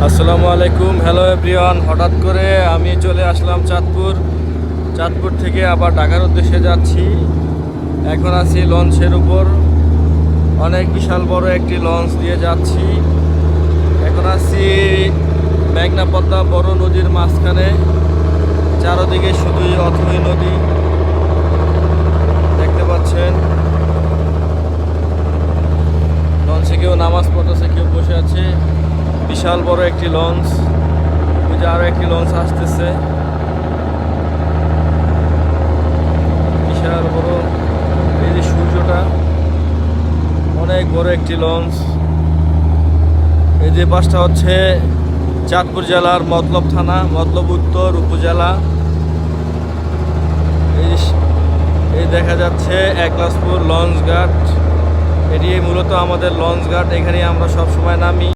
আসসালামু আলাইকুম, hello everyone. হঠাৎ করে আমি চলে আসলাম চাঁদপুর থেকে আবার ঢাকার উদ্দেশ্যে যাচ্ছি। এখন আছি লঞ্চের উপর, অনেক বিশাল বড় একটি লঞ্চ দিয়ে যাচ্ছি। এখন আছি মেঘনা পদ্মা বড় নদীর মাঝখানে, চারদিকে শুধুই অথই নদী দেখতে পাচ্ছেন। লঞ্চে কেউ নামাজ পড়তেছে, কেউ বসে আছে। বিশাল বড় একটি লঞ্চ, ওই যে আরো একটি লঞ্চ আসতেছে, বিশাল বড়। এই যে সূর্যটা, অনেক বড় একটি লঞ্চ। এই যে পাশটা হচ্ছে চাঁদপুর জেলার মতলব থানা, মতলব উত্তর উপজেলা। এই এই দেখা যাচ্ছে একলাসপুর লঞ্চ ঘাট। এটি মূলত আমাদের লঞ্চ ঘাট, এখানে আমরা সব সময় নামি।